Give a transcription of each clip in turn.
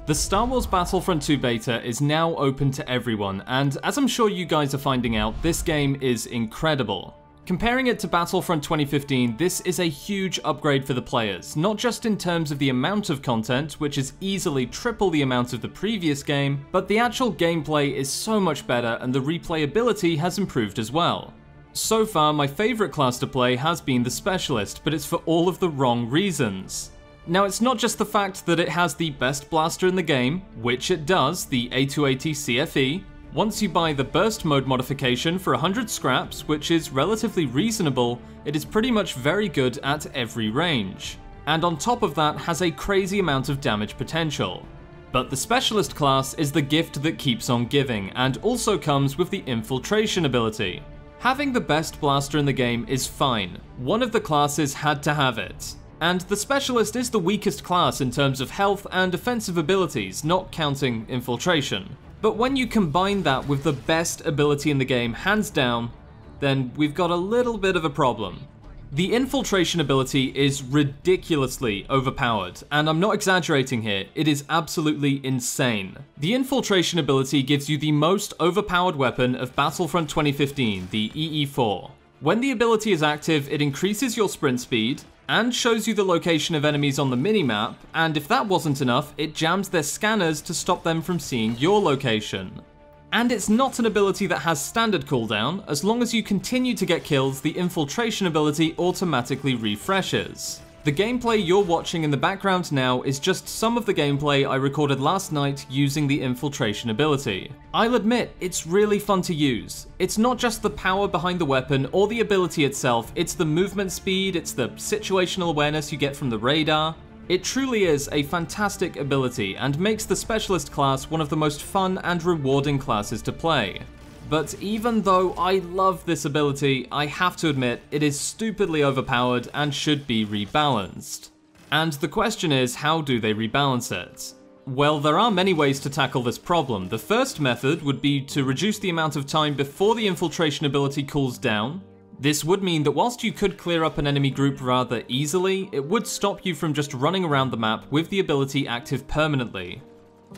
The Star Wars Battlefront 2 beta is now open to everyone, and as I'm sure you guys are finding out, this game is incredible. Comparing it to Battlefront 2015, this is a huge upgrade for the players, not just in terms of the amount of content, which is easily triple the amount of the previous game, but the actual gameplay is so much better and the replayability has improved as well. So far, my favourite class to play has been the Specialist, but it's for all of the wrong reasons. Now, it's not just the fact that it has the best blaster in the game, which it does, the A280 CFE. Once you buy the burst mode modification for 100 scraps, which is relatively reasonable, it is pretty much very good at every range. And on top of that, has a crazy amount of damage potential. But the Specialist class is the gift that keeps on giving, and also comes with the infiltration ability. Having the best blaster in the game is fine. One of the classes had to have it. And the Specialist is the weakest class in terms of health and offensive abilities, not counting infiltration. But when you combine that with the best ability in the game, hands down, then we've got a little bit of a problem. The infiltration ability is ridiculously overpowered, and I'm not exaggerating here, it is absolutely insane. The infiltration ability gives you the most overpowered weapon of Battlefront 2015, the EE4. When the ability is active, it increases your sprint speed, and shows you the location of enemies on the minimap, and if that wasn't enough, it jams their scanners to stop them from seeing your location. And it's not an ability that has standard cooldown. As long as you continue to get kills, the infiltration ability automatically refreshes. The gameplay you're watching in the background now is just some of the gameplay I recorded last night using the infiltration ability. I'll admit, it's really fun to use. It's not just the power behind the weapon or the ability itself, it's the movement speed, it's the situational awareness you get from the radar. It truly is a fantastic ability and makes the Specialist class one of the most fun and rewarding classes to play. But even though I love this ability, I have to admit it is stupidly overpowered and should be rebalanced. And the question is, how do they rebalance it? Well, there are many ways to tackle this problem. The first method would be to reduce the amount of time before the infiltration ability cools down. This would mean that whilst you could clear up an enemy group rather easily, it would stop you from just running around the map with the ability active permanently.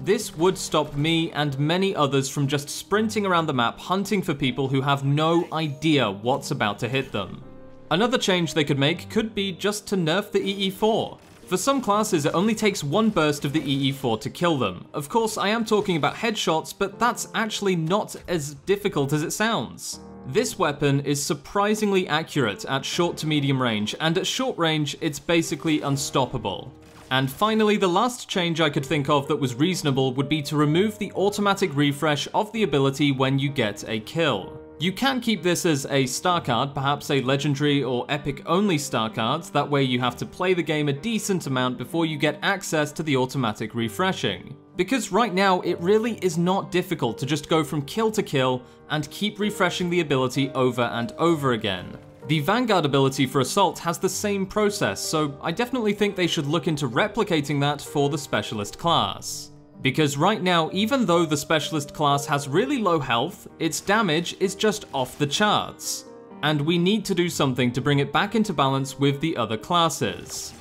This would stop me and many others from just sprinting around the map hunting for people who have no idea what's about to hit them. Another change they could make could be just to nerf the EE4. For some classes, it only takes one burst of the EE4 to kill them. Of course, I am talking about headshots, but that's actually not as difficult as it sounds. This weapon is surprisingly accurate at short to medium range, and at short range, it's basically unstoppable. And finally, the last change I could think of that was reasonable would be to remove the automatic refresh of the ability when you get a kill. You can keep this as a star card, perhaps a legendary or epic only star cards, that way you have to play the game a decent amount before you get access to the automatic refreshing. Because right now, it really is not difficult to just go from kill to kill and keep refreshing the ability over and over again. The Vanguard ability for Assault has the same process, so I definitely think they should look into replicating that for the Specialist class. Because right now, even though the Specialist class has really low health, its damage is just off the charts. And we need to do something to bring it back into balance with the other classes.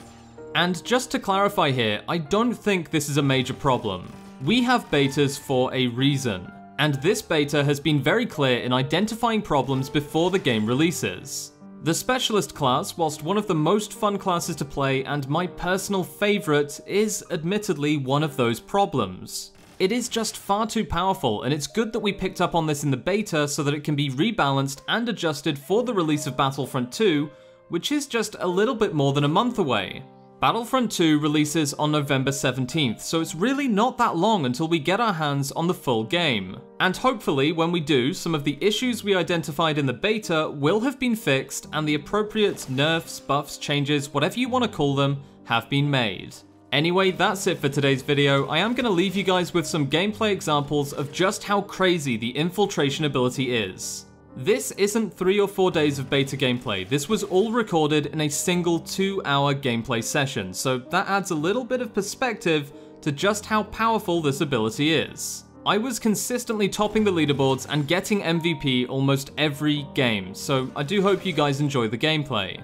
And just to clarify here, I don't think this is a major problem. We have betas for a reason. And this beta has been very clear in identifying problems before the game releases. The Specialist class, whilst one of the most fun classes to play and my personal favourite, is admittedly one of those problems. It is just far too powerful, and it's good that we picked up on this in the beta so that it can be rebalanced and adjusted for the release of Battlefront 2, which is just a little bit more than a month away. Battlefront 2 releases on November 17th, so it's really not that long until we get our hands on the full game. And hopefully, when we do, some of the issues we identified in the beta will have been fixed and the appropriate nerfs, buffs, changes, whatever you want to call them, have been made. Anyway, that's it for today's video. I am going to leave you guys with some gameplay examples of just how crazy the infiltration ability is. This isn't 3 or 4 days of beta gameplay, this was all recorded in a single 2-hour gameplay session, so that adds a little bit of perspective to just how powerful this ability is. I was consistently topping the leaderboards and getting MVP almost every game, so I do hope you guys enjoy the gameplay.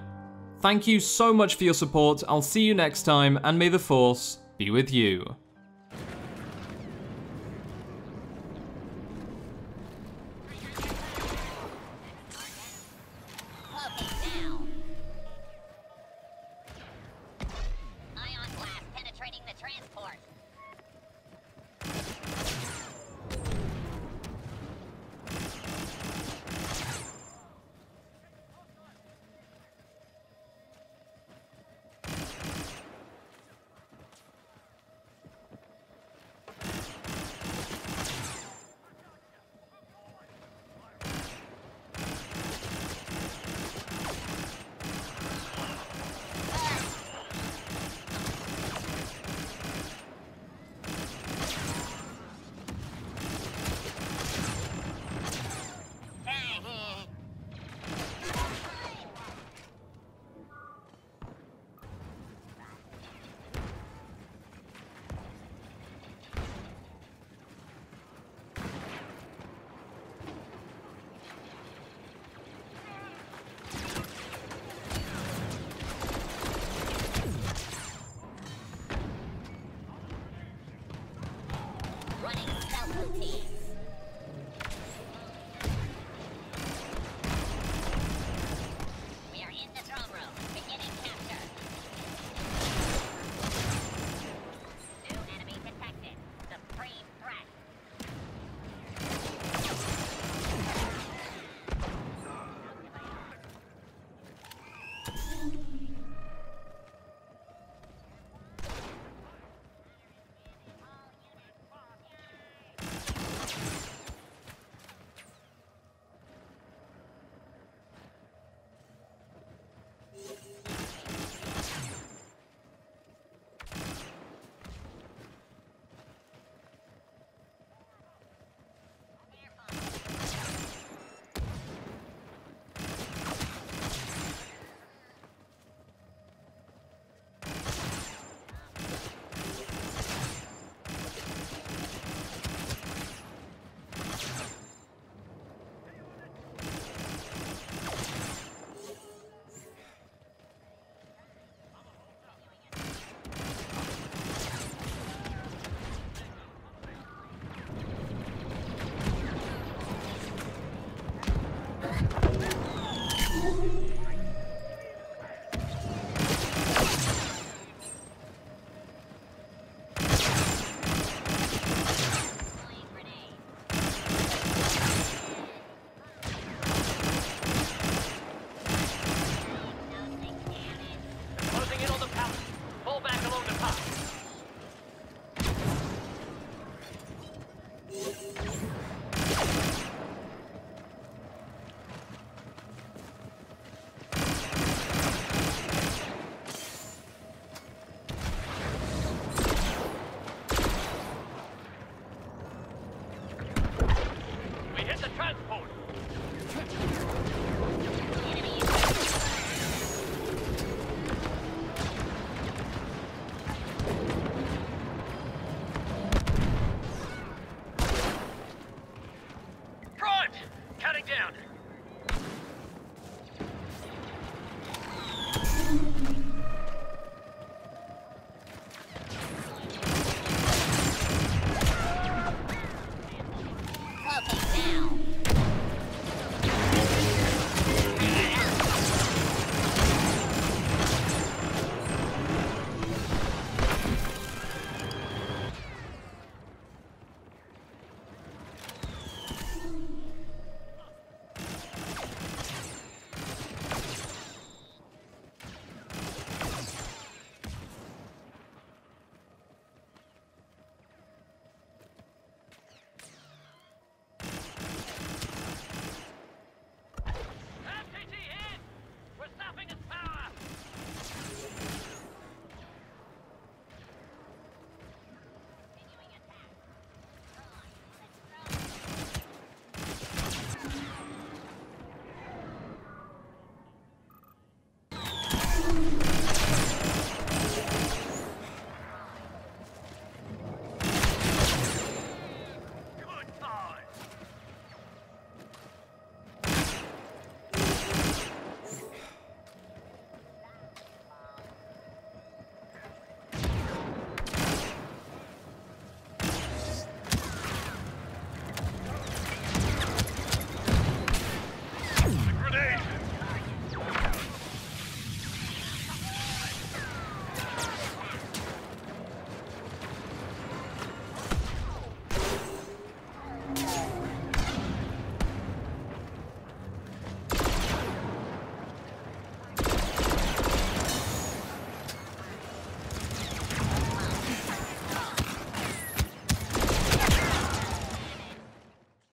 Thank you so much for your support, I'll see you next time, and may the Force be with you.